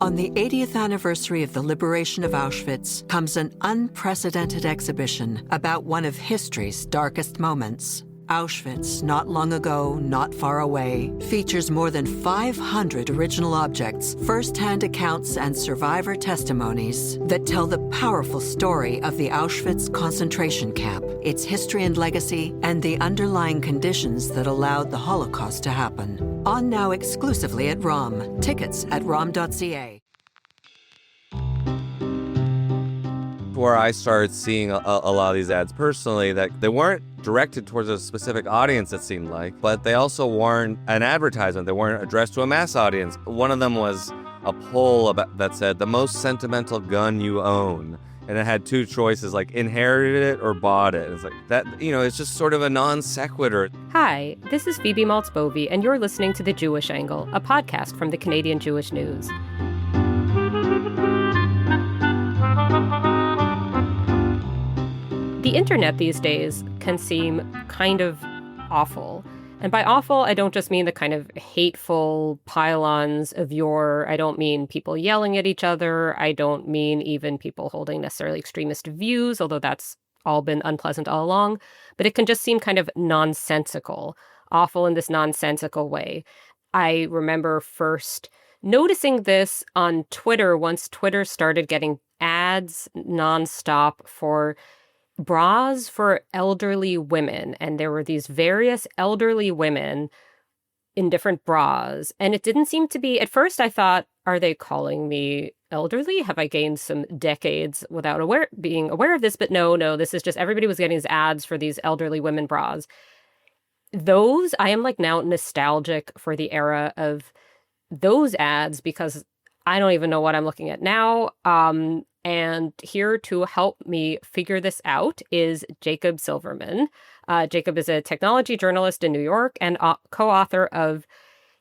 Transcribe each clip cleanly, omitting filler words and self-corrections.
On the 80th anniversary of the liberation of Auschwitz comes an unprecedented exhibition about one of history's darkest moments. Auschwitz, not long ago, not far away, features more than 500 original objects, first-hand accounts, and survivor testimonies that tell the powerful story of the Auschwitz concentration camp, its history and legacy, and the underlying conditions that allowed the Holocaust to happen. On now exclusively at ROM. Tickets at rom.ca. Where I started seeing a lot of these ads personally, that they weren't directed towards a specific audience, it seemed like, but they also weren't an advertisement. They weren't addressed to a mass audience. One of them was a poll that said, the most sentimental gun you own. And it had two choices, like inherited it or bought it. It's like that, it's just sort of a non sequitur. Hi, this is Phoebe Maltz Bovy, and you're listening to The Jewish Angle, a podcast from the Canadian Jewish News. The internet these days can seem kind of awful. And by awful, I don't just mean the kind of hateful pile-ons of yore. I don't mean people yelling at each other. I don't mean even people holding necessarily extremist views, although that's all been unpleasant all along. But it can just seem kind of nonsensical, awful in this nonsensical way. I remember first noticing this on Twitter once Twitter started getting ads nonstop for bras for elderly women. And there were these various elderly women in different bras. And it didn't seem to be, at first I thought, are they calling me elderly? Have I gained some decades without being aware of this? But no, this is just everybody was getting these ads for these elderly women bras. Those, I am like now nostalgic for the era of those ads because I don't even know what I'm looking at now. And here to help me figure this out is Jacob Silverman. Jacob is a technology journalist in New York and co-author of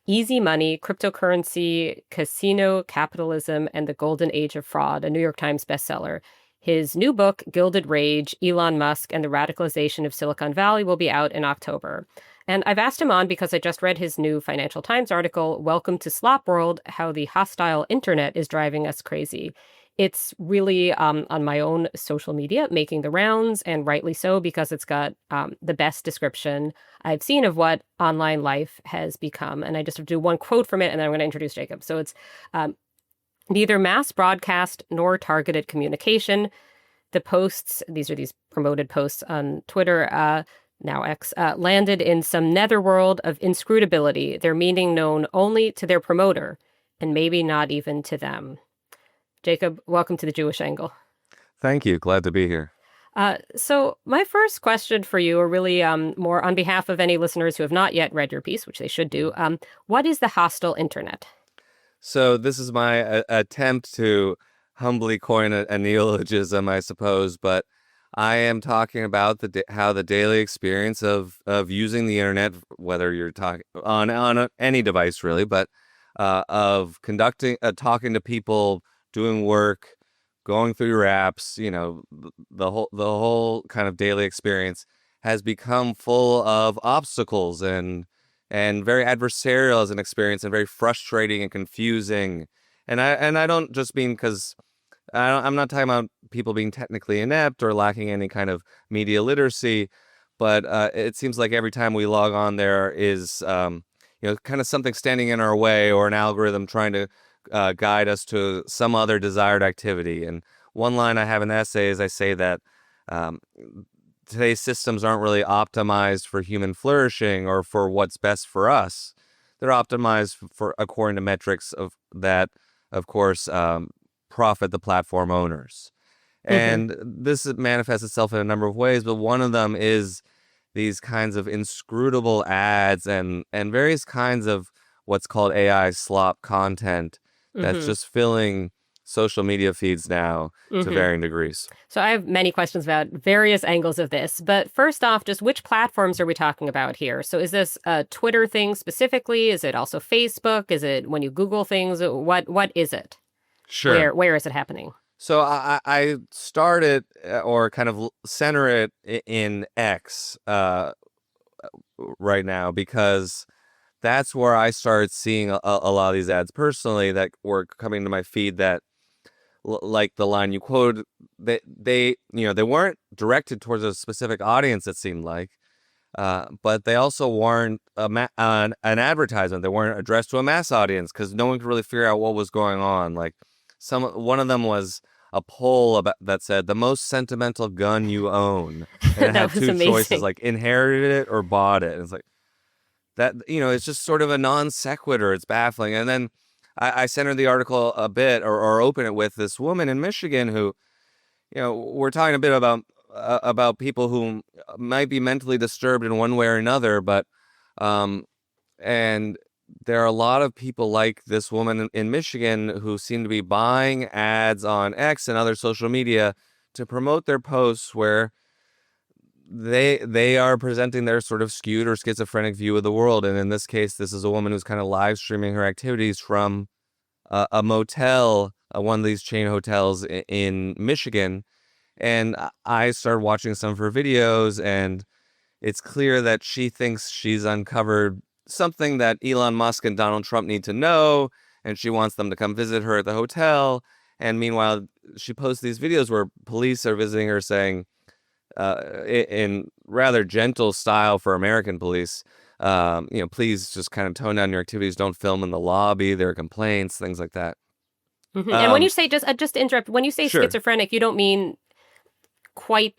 Easy Money, Cryptocurrency, Casino Capitalism, and the Golden Age of Fraud, a New York Times bestseller. His new book, Gilded Rage, Elon Musk and the Radicalization of Silicon Valley, will be out in October. And I've asked him on because I just read his new Financial Times article, Welcome to Slop World, How the Hostile Internet is Driving Us Crazy. It's really on my own social media, making the rounds, and rightly so, because it's got the best description I've seen of what online life has become. And I just have to do one quote from it, and then I'm going to introduce Jacob. So it's neither mass broadcast nor targeted communication. The posts, these are these promoted posts on Twitter, now X, landed in some netherworld of inscrutability, their meaning known only to their promoter, and maybe not even to them. Jacob, welcome to The Jewish Angle. Thank you. Glad to be here. So my first question for you, or really more on behalf of any listeners who have not yet read your piece, which they should do, what is the hostile internet? So this is my attempt to humbly coin a neologism, I suppose, but I am talking about how the daily experience of using the internet, whether you're talking on any device really, but of talking to people, doing work, going through your apps, the whole kind of daily experience has become full of obstacles and very adversarial as an experience, and very frustrating and confusing. And I don't just mean because I'm not talking about people being technically inept or lacking any kind of media literacy, but it seems like every time we log on, there is kind of something standing in our way, or an algorithm trying to guide us to some other desired activity. And one line I have in the essay is I say that today's systems aren't really optimized for human flourishing or for what's best for us. They're optimized for according to metrics that, of course, profit the platform owners. And this manifests itself in a number of ways, but one of them is these kinds of inscrutable ads and various kinds of what's called AI slop content that's just filling social media feeds now to varying degrees. So I have many questions about various angles of this, but first off, just which platforms are we talking about here? So is this a Twitter thing specifically? Is it also Facebook? Is it when you Google things? What is it? Sure. Where is it happening? So I started or kind of center it in X right now because that's where I started seeing a lot of these ads personally that were coming to my feed that, like the line you quoted, they weren't directed towards a specific audience, it seemed like, but they also weren't an advertisement. They weren't addressed to a mass audience because no one could really figure out what was going on. Like one of them was a poll that said the most sentimental gun you own, and it That had was two amazing. choices, like inherited it or bought it. And it's like that, it's just sort of a non sequitur. It's baffling. And then I centered the article a bit, or open it with this woman in Michigan who, we're talking a bit about people who might be mentally disturbed in one way or another, but and there are a lot of people like this woman in Michigan who seem to be buying ads on X and other social media to promote their posts where they are presenting their sort of skewed or schizophrenic view of the world. And in this case, this is a woman who's kind of live streaming her activities from a motel, one of these chain hotels in Michigan. And I started watching some of her videos, and it's clear that she thinks she's uncovered something that Elon Musk and Donald Trump need to know, and she wants them to come visit her at the hotel. And meanwhile, she posts these videos where police are visiting her saying, in rather gentle style for American police, please just kind of tone down your activities. Don't film in the lobby. There are complaints, things like that. Mm-hmm. And when you say, just to interrupt, when you say Sure. schizophrenic, you don't mean quite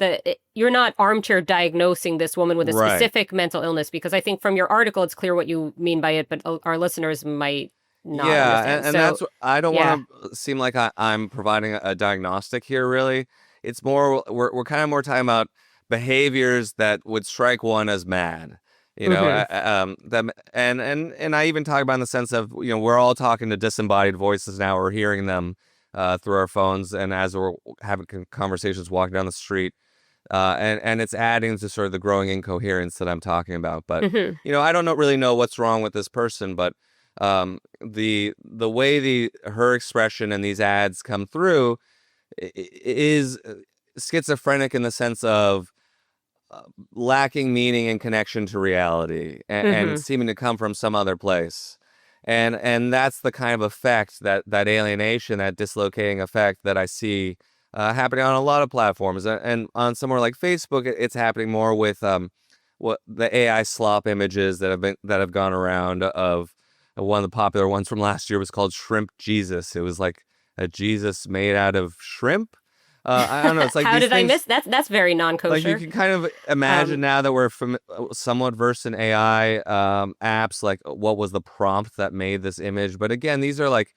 you're not armchair diagnosing this woman with a Right. specific mental illness, because I think from your article, it's clear what you mean by it, but our listeners might not understand. And So, that's what, I don't yeah. want to seem like I'm providing a diagnostic here, really. It's more, we're kind of more talking about behaviors that would strike one as mad. And I even talk about in the sense of, we're all talking to disembodied voices now. We're hearing them through our phones, and as we're having conversations walking down the street, and it's adding to sort of the growing incoherence that I'm talking about. But I don't really know what's wrong with this person, but the way her expression and these ads come through is schizophrenic in the sense of lacking meaning and connection to reality, and seeming to come from some other place. And that's the kind of effect, that alienation, that dislocating effect that I see happening on a lot of platforms. And on somewhere like Facebook, it's happening more with what the AI slop images that have gone around. Of one of the popular ones from last year was called Shrimp Jesus. It was like a Jesus made out of shrimp. I don't know. It's like how these did things, I miss that? That's very non-kosher. like, you can kind of imagine now that we're somewhat versed in AI apps, like what was the prompt that made this image. But again, these are like,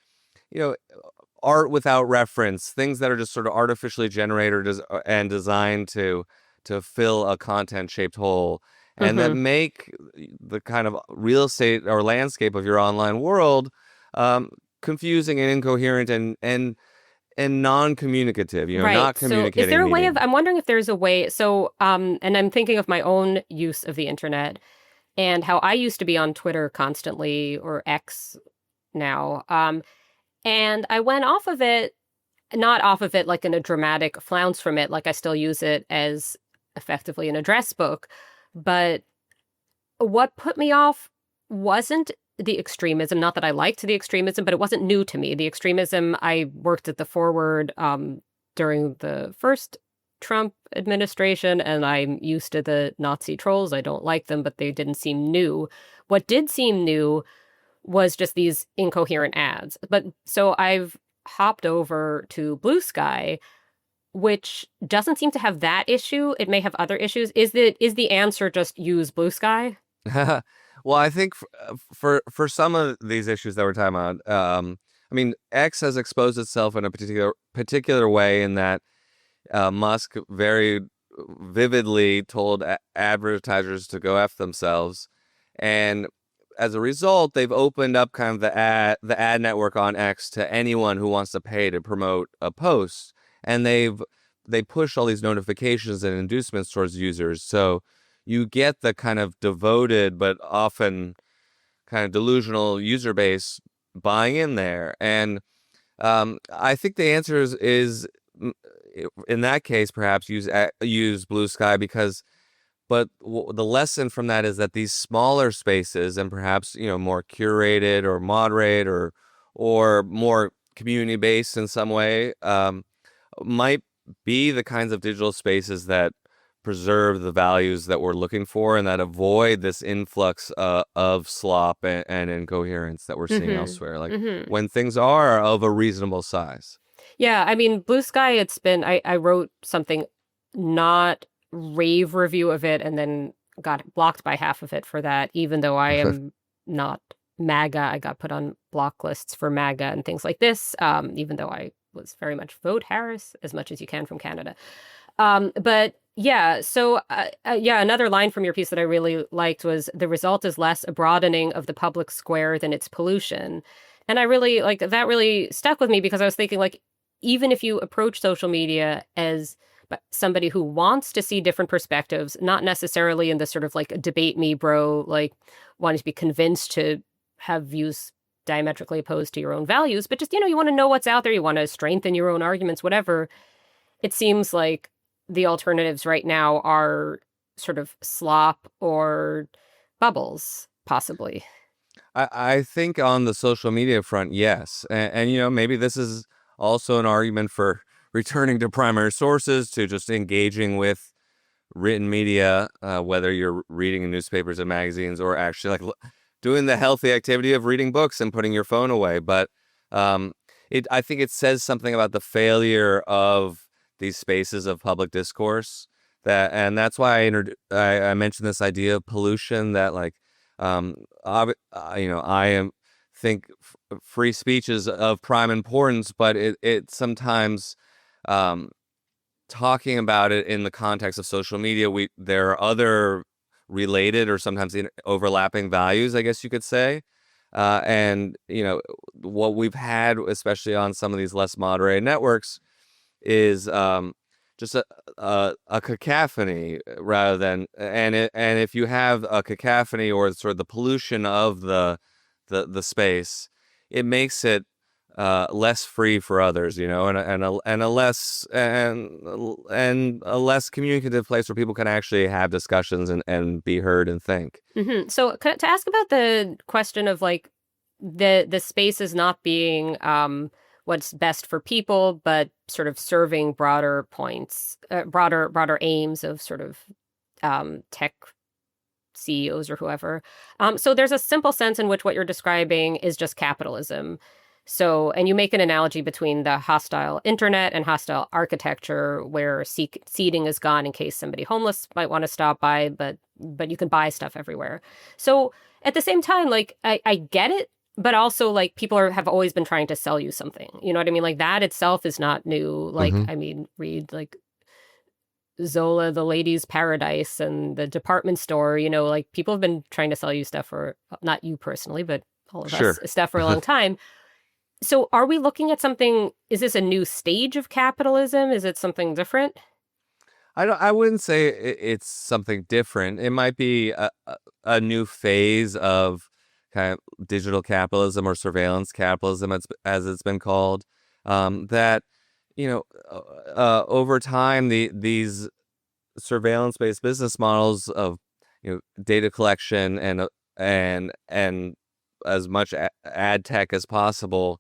art without reference, things that are just sort of artificially generated and designed to fill a content-shaped hole, and that make the kind of real estate or landscape of your online world confusing and incoherent and non-communicative, right. not So communicating. is there a way meaning. I'm wondering if there's a way, so, and I'm thinking of my own use of the internet and how I used to be on Twitter constantly, or X now. And I went off of it, not off of it like in a dramatic flounce from it, like I still use it as effectively an address book. But what put me off wasn't the extremism. Not that I liked the extremism, but it wasn't new to me. The extremism, I worked at the Forward during the first Trump administration, and I'm used to the Nazi trolls. I don't like them, but they didn't seem new. What did seem new was just these incoherent ads. But so I've hopped over to Blue Sky, which doesn't seem to have that issue. It may have other issues. Is the answer just use Blue Sky? Well, I think for some of these issues that we're talking about, I mean, X has exposed itself in a particular way, in that Musk very vividly told advertisers to go F themselves, and as a result, they've opened up kind of the ad network on X to anyone who wants to pay to promote a post, and they push all these notifications and inducements towards users. So you get the kind of devoted but often kind of delusional user base buying in there. And I think the answer is in that case, perhaps use Blue Sky, because the lesson from that is that these smaller spaces, and perhaps more curated or moderate or more community based in some way, might be the kinds of digital spaces that preserve the values that we're looking for and that avoid this influx of slop and incoherence that we're seeing elsewhere. Like when things are of a reasonable size. Yeah, I mean, Blue Sky, it's been, I wrote something, not rave review of it, and then got blocked by half of it for that, even though I am not MAGA. I got put on block lists for MAGA and things like this, even though I was very much vote Harris as much as you can from Canada. But yeah, so another line from your piece that I really liked was, the result is less a broadening of the public square than its pollution. And I really that really stuck with me, because I was thinking, like, even if you approach social media as somebody who wants to see different perspectives, not necessarily in the sort of like debate me bro, like wanting to be convinced to have views diametrically opposed to your own values, but just, you want to know what's out there, you want to strengthen your own arguments, whatever. It seems like the alternatives right now are sort of slop or bubbles, possibly. I think on the social media front, yes. And maybe this is also an argument for returning to primary sources, to just engaging with written media, whether you're reading in newspapers and magazines or actually like doing the healthy activity of reading books and putting your phone away. But I think it says something about the failure of these spaces of public discourse, and that's why I mentioned this idea of pollution, that like think free speech is of prime importance, but it sometimes talking about it in the context of social media, there are other related or sometimes overlapping values, I guess you could say. And what we've had, especially on some of these less moderated networks, is just a cacophony rather than and if you have a cacophony or sort of the pollution of the space, it makes it less free for others, and a less communicative place where people can actually have discussions and be heard and think. So to ask about the question of like the space is not being what's best for people, but sort of serving broader points, broader aims of sort of tech CEOs or whoever. So there's a simple sense in which what you're describing is just capitalism. So, and you make an analogy between the hostile internet and hostile architecture, where seating is gone in case somebody homeless might want to stop by, but you can buy stuff everywhere. So at the same time, like I get it, but also like people have always been trying to sell you something. You know what I mean? Like that itself is not new. Like, I mean, read like Zola, the Ladies' Paradise, and the department store. Like people have been trying to sell you stuff for, not you personally, but all of us, stuff for a long time. So are we looking at something, is this a new stage of capitalism? Is it something different? I wouldn't say it's something different. It might be a new phase of kind of digital capitalism or surveillance capitalism, as it's been called, that, over time, these surveillance-based business models of, data collection and as much ad tech as possible,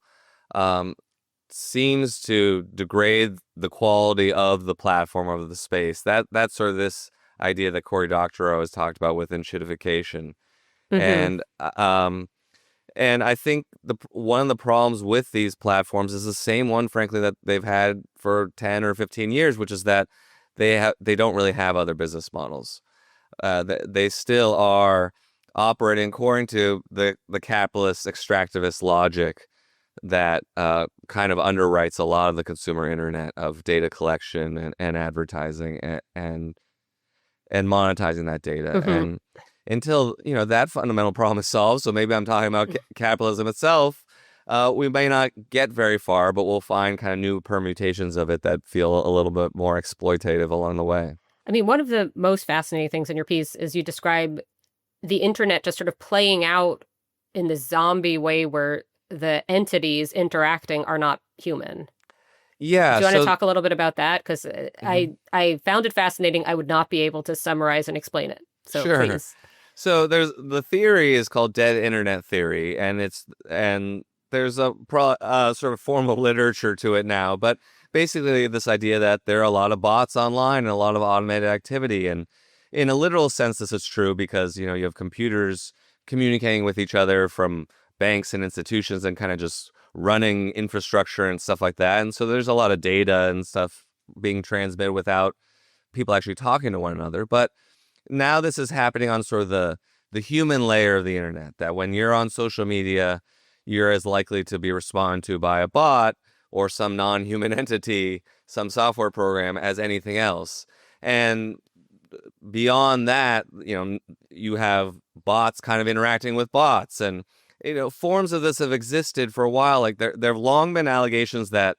seems to degrade the quality of the platform, of the space. That's sort of this idea that Cory Doctorow has talked about with enshittification. And I think one of the problems with these platforms is the same one, frankly, that they've had for 10 or 15 years, which is that they don't really have other business models. They still are operating according to the capitalist extractivist logic that kind of underwrites a lot of the consumer internet of data collection and advertising and monetizing that data. And until that fundamental problem is solved, so maybe I'm talking about capitalism itself, we may not get very far, but we'll find kind of new permutations of it that feel a little bit more exploitative along the way. I mean, one of the most fascinating things in your piece is you describe the internet just sort of playing out in this zombie way where the entities interacting are not human. Yeah. Do you want to So talk a little bit about that? Because Mhm. I found it fascinating. I would not be able to summarize and explain it. So Sure. please. So there's the theory is called dead internet theory, and there's a sort of formal literature to it now, but basically this idea that there are a lot of bots online and a lot of automated activity, and in a literal sense, this is true because you have computers communicating with each other from banks and institutions and kind of just running infrastructure and stuff like that, and so there's a lot of data and stuff being transmitted without people actually talking to one another, but now this is happening on sort of the human layer of the internet, that when you're on social media, you're as likely to be responded to by a bot or some non-human entity, some software program, as anything else. And beyond that, you have bots kind of interacting with bots, and forms of this have existed for a while. Like there have long been allegations that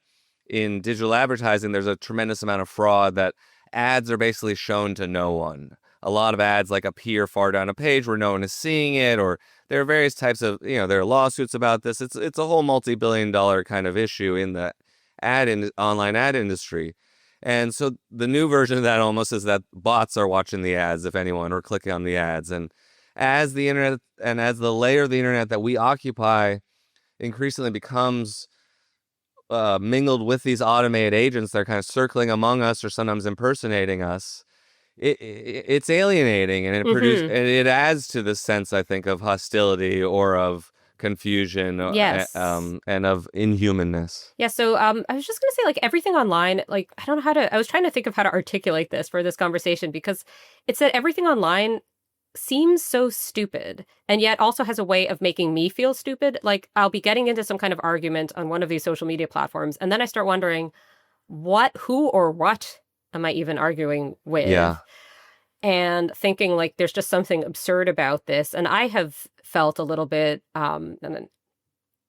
in digital advertising there's a tremendous amount of fraud, that ads are basically shown to no one. A lot of ads like appear far down a page where no one is seeing it, or there are various types of, there are lawsuits about this. It's a whole multi-billion-dollar kind of issue in the online ad industry. And so the new version of that almost is that bots are watching the ads, if anyone, or clicking on the ads. And as the internet and as the layer of the internet that we occupy increasingly becomes mingled with these automated agents that are kind of circling among us or sometimes impersonating us, it's alienating, and it adds to the sense, I think, of hostility or of confusion, Yes. and of inhumanness. Yeah, so I was just gonna say, like, everything online, like, I don't know how to. I was trying to think of how to articulate this for this conversation, because it's that everything online seems so stupid and yet also has a way of making me feel stupid. Like, I'll be getting into some kind of argument on one of these social media platforms, and then I start wondering, who or what am I even arguing with? Yeah. And thinking, like, there's just something absurd about this. And I have felt a little bit, and then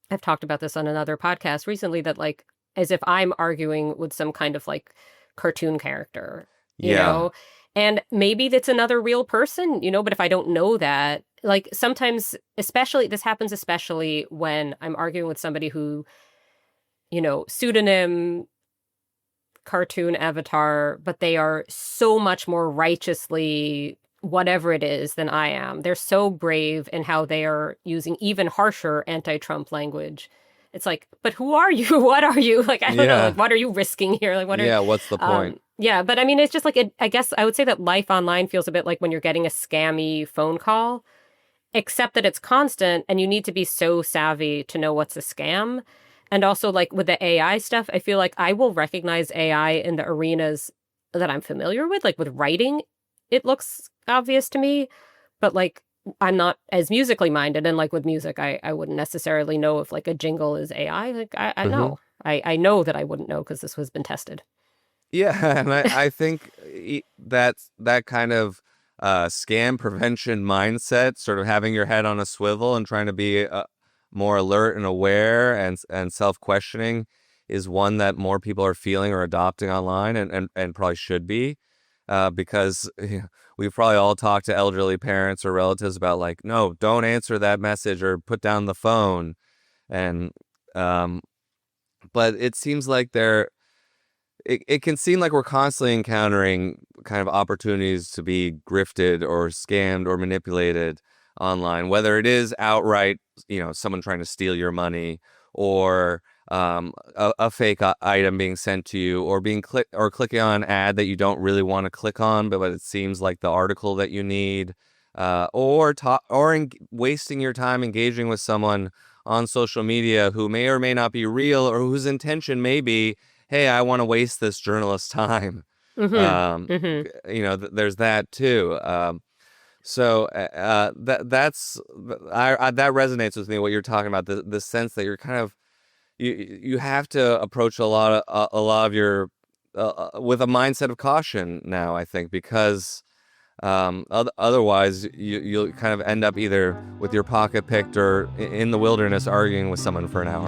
I've talked about this on another podcast recently, that, like, as if I'm arguing with some kind of, like, cartoon character, Yeah. And maybe that's another real person, but if I don't know that, like, sometimes, especially, this happens especially when I'm arguing with somebody who, pseudonym, cartoon avatar, but they are so much more righteously whatever it is than I am. They're so brave in how they are using even harsher anti-Trump language. It's like, but who are you? What are you? Like, I don't know. Like, what are you risking here? Like, what's the point? Yeah, but I mean, it's just like, I guess I would say that life online feels a bit like when you're getting a scammy phone call, except that it's constant and you need to be so savvy to know what's a scam. And also, like, with the AI stuff, I feel like I will recognize AI in the arenas that I'm familiar with. Like, with writing, it looks obvious to me, but, like, I'm not as musically minded. And, like, with music, I wouldn't necessarily know if, like, a jingle is AI. Like, I know. I know that I wouldn't know because this has been tested. Yeah, and I think that kind of scam prevention mindset, sort of having your head on a swivel and trying to be more alert and aware and self-questioning, is one that more people are feeling or adopting online, and probably should be, because we've probably all talked to elderly parents or relatives about, like, no, don't answer that message or put down the phone, and but it seems like it can seem like we're constantly encountering kind of opportunities to be grifted or scammed or manipulated online, whether it is outright, someone trying to steal your money, or a fake item being sent to you, or clicking on an ad that you don't really want to click on, but it seems like the article that you need, or wasting your time engaging with someone on social media who may or may not be real, or whose intention may be, hey, I want to waste this journalist's time. There's that too. So that resonates with me, what you're talking about, the sense that you're kind of, you have to approach a lot of your with a mindset of caution now, I think, because otherwise you'll kind of end up either with your pocket picked or in the wilderness arguing with someone for an hour.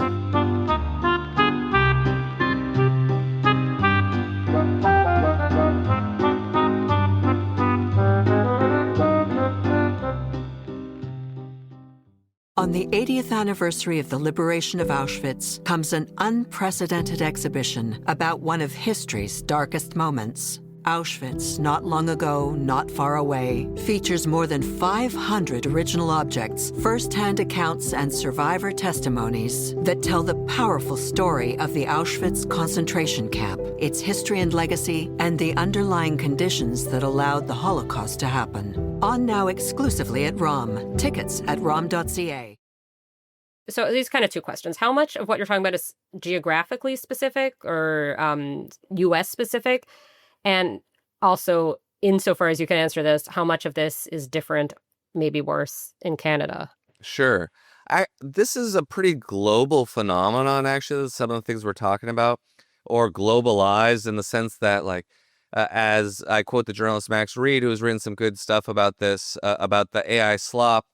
On the 80th anniversary of the liberation of Auschwitz comes an unprecedented exhibition about one of history's darkest moments. Auschwitz, not long ago, not far away, features more than 500 original objects, first-hand accounts, and survivor testimonies that tell the powerful story of the Auschwitz concentration camp, its history and legacy, and the underlying conditions that allowed the Holocaust to happen. On now exclusively at ROM. Tickets at rom.ca. So these kind of two questions. How much of what you're talking about is geographically specific or U.S. specific? And also, insofar as you can answer this, how much of this is different, maybe worse, in Canada? Sure. This is a pretty global phenomenon, actually, some of the things we're talking about, or globalized in the sense that, like, as I quote the journalist Max Reed, who has written some good stuff about this, about the AI slop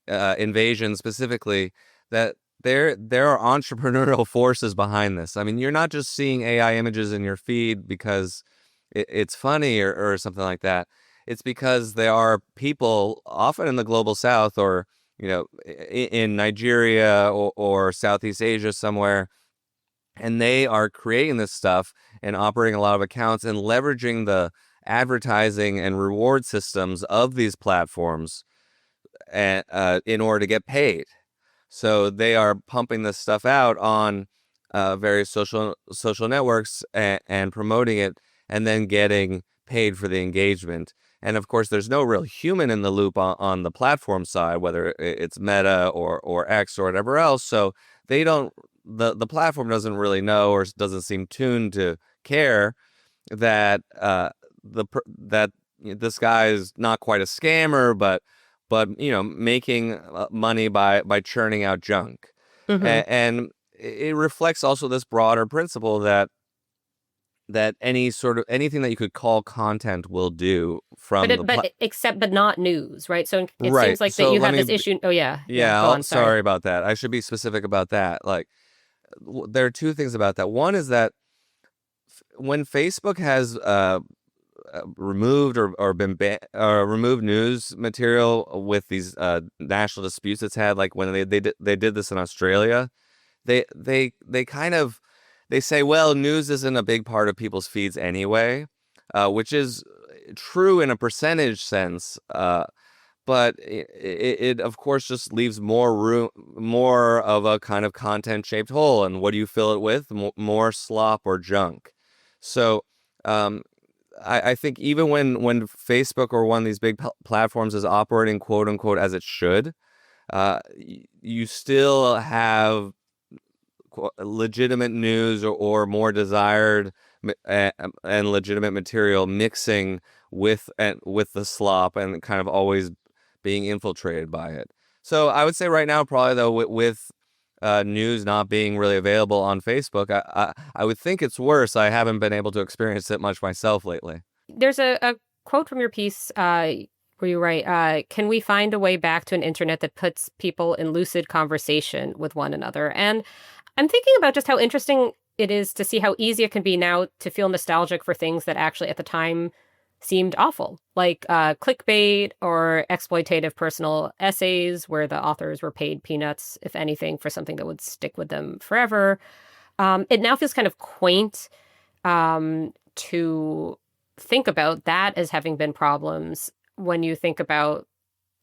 invasion specifically, that there are entrepreneurial forces behind this. I mean, you're not just seeing AI images in your feed because it's funny or something like that. It's because there are people, often in the global south or, in Nigeria or Southeast Asia somewhere, and they are creating this stuff and operating a lot of accounts and leveraging the advertising and reward systems of these platforms in order to get paid. So they are pumping this stuff out on various social networks and promoting it, and then getting paid for the engagement. And of course, there's no real human in the loop on the platform side, whether it's Meta or X or whatever else. So they don't, the platform doesn't really know or doesn't seem tuned to care that that this guy is not quite a scammer, but making money by churning out junk. Mm-hmm. And it reflects also this broader principle that anything that you could call content will do from but not news, right? So it right. seems like that you have this issue. Oh yeah. Yeah. Go on, sorry about that. I should be specific about that. Like, there are two things about that. One is that when Facebook has removed or been removed news material with these national disputes it's had, like when they did this in Australia, they kind of. They say, well, news isn't a big part of people's feeds anyway, which is true in a percentage sense, but it of course just leaves more of a kind of content-shaped hole. And what do you fill it with? More slop or junk. So I think even when Facebook or one of these big platforms is operating quote unquote as it should, you still have legitimate news or more desired and legitimate material mixing with the slop and kind of always being infiltrated by it. So I would say right now, probably though, with news not being really available on Facebook, I would think it's worse. I haven't been able to experience it much myself lately. There's a quote from your piece where you write, can we find a way back to an internet that puts people in lucid conversation with one another? And I'm thinking about just how interesting it is to see how easy it can be now to feel nostalgic for things that actually at the time seemed awful, like clickbait or exploitative personal essays where the authors were paid peanuts, if anything, for something that would stick with them forever. It now feels kind of quaint to think about that as having been problems when you think about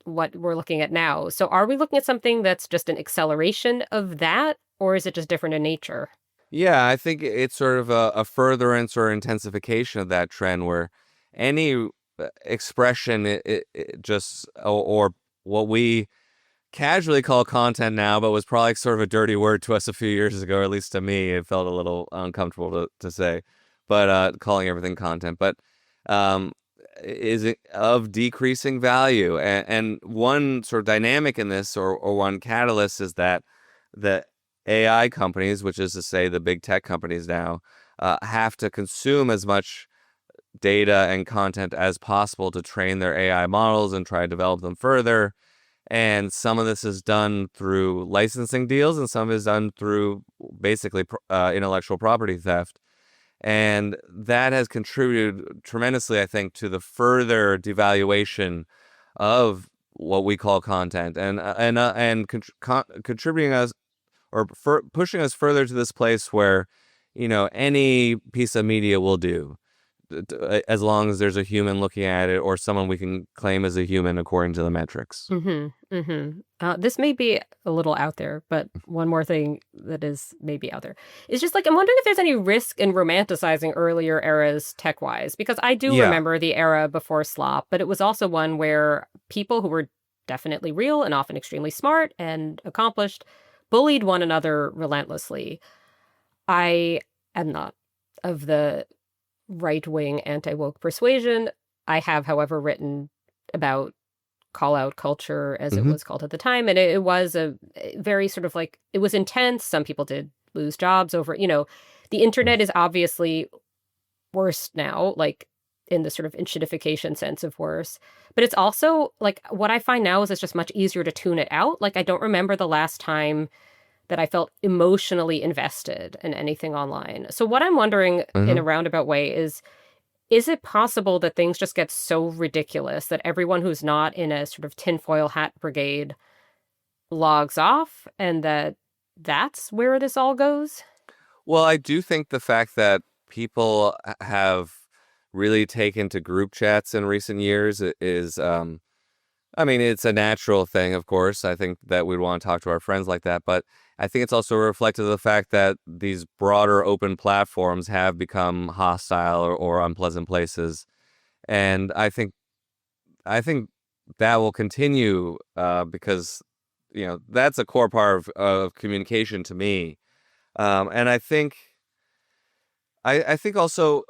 what we're looking at now. So are we looking at something that's just an acceleration of that? Or is it just different in nature? Yeah, I think it's sort of a furtherance or intensification of that trend where any expression it just or what we casually call content now, but was probably sort of a dirty word to us a few years ago, or at least to me, it felt a little uncomfortable to say, but calling everything content, but is it of decreasing value. And one sort of dynamic in this or one catalyst is that the AI companies, which is to say the big tech companies now, have to consume as much data and content as possible to train their AI models and try to develop them further. And some of this is done through licensing deals, and some is done through basically intellectual property theft. And that has contributed tremendously, I think, to the further devaluation of what we call content, and contributing us or pushing us further to this place where, any piece of media will do, as long as there's a human looking at it or someone we can claim as a human according to the metrics. This may be a little out there, but one more thing that is maybe out there is just like, I'm wondering if there's any risk in romanticizing earlier eras tech-wise, because I do remember the era before slop, but it was also one where people who were definitely real and often extremely smart and accomplished bullied one another relentlessly. I am not of the right-wing anti-woke persuasion. I have, however, written about call-out culture, as it was called at the time, and it was a very sort of like, it was intense. Some people did lose jobs over, the internet is obviously worse now, like in the sort of enshittification sense of worse. But it's also like, what I find now is it's just much easier to tune it out. Like, I don't remember the last time that I felt emotionally invested in anything online. So what I'm wondering in a roundabout way is it possible that things just get so ridiculous that everyone who's not in a sort of tinfoil hat brigade logs off, and that's where this all goes? Well, I do think the fact that people have really taken to group chats in recent years is, it's a natural thing, of course. I think that we'd want to talk to our friends like that, but I think it's also reflective of the fact that these broader open platforms have become hostile or unpleasant places. And I think that will continue because, that's a core part of communication to me. And I think also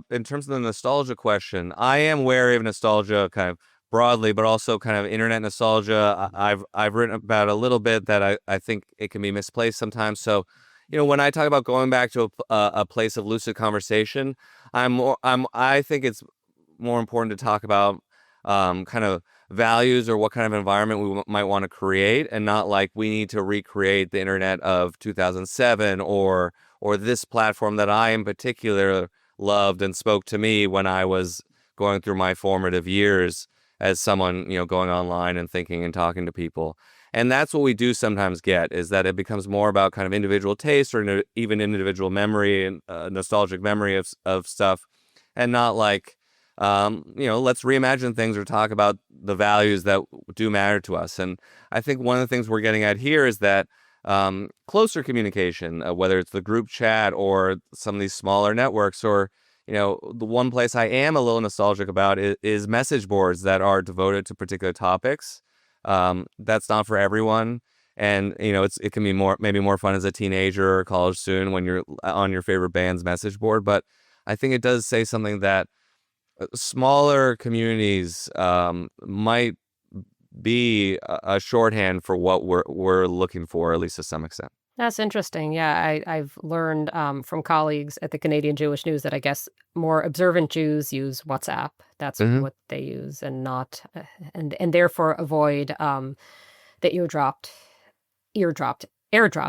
in terms of the nostalgia question, I am wary of nostalgia kind of broadly, but also kind of internet nostalgia. I've written about a little bit that I think it can be misplaced sometimes. So, when I talk about going back to a place of lucid conversation, I think it's more important to talk about kind of values or what kind of environment we might want to create, and not like we need to recreate the internet of 2007 or this platform that I in particular loved and spoke to me when I was going through my formative years as someone, going online and thinking and talking to people. And that's what we do sometimes get, is that it becomes more about kind of individual taste or even individual memory and nostalgic memory of stuff, and not like, let's reimagine things or talk about the values that do matter to us. And I think one of the things we're getting at here is that closer communication, whether it's the group chat or some of these smaller networks, or the one place I am a little nostalgic about is message boards that are devoted to particular topics. That's not for everyone. And, it can be maybe more fun as a teenager or college student when you're on your favorite band's message board. But I think it does say something that smaller communities might be a shorthand for what we're looking for, at least to some extent. That's interesting. Yeah, I've learned from colleagues at the Canadian Jewish News that I guess more observant Jews use WhatsApp. That's what they use, and not and therefore avoid the airdropped,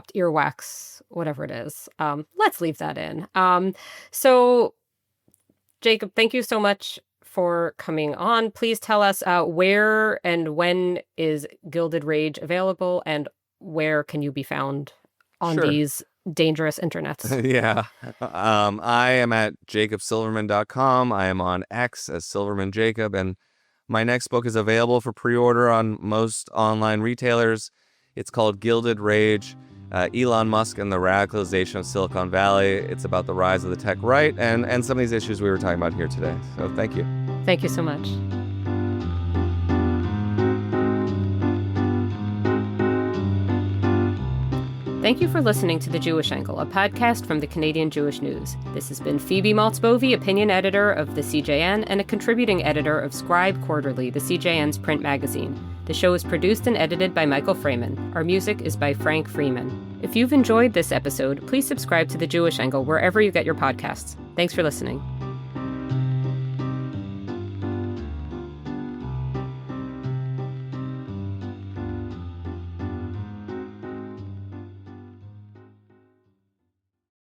earwax, whatever it is. Let's leave that in. So, Jacob, thank you so much for coming on. Please tell us where and when is Gilded Rage available, and where can you be found on these dangerous internets? Yeah. I am at jacobsilverman.com. I am on X as Silverman Jacob, and my next book is available for pre-order on most online retailers. It's called Gilded Rage, Elon Musk and the Radicalization of Silicon Valley. It's about the rise of the tech right and some of these issues we were talking about here today. So thank you. Thank you so much. Thank you for listening to The Jewish Angle, a podcast from the Canadian Jewish News. This has been Phoebe Maltz Bovy, opinion editor of the CJN and a contributing editor of Scribe Quarterly, the CJN's print magazine. The show is produced and edited by Michael Fraiman. Our music is by Frank Freeman. If you've enjoyed this episode, please subscribe to The Jewish Angle wherever you get your podcasts. Thanks for listening.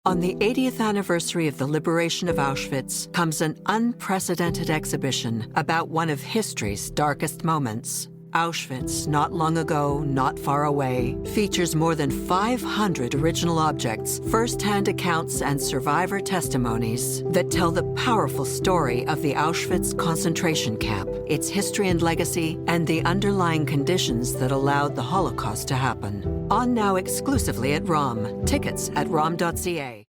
On the 80th anniversary of the liberation of Auschwitz comes an unprecedented exhibition about one of history's darkest moments, Auschwitz, Not Long Ago, Not Far Away, features more than 500 original objects, first-hand accounts, and survivor testimonies that tell the powerful story of the Auschwitz concentration camp, its history and legacy, and the underlying conditions that allowed the Holocaust to happen. On now exclusively at ROM. Tickets at rom.ca.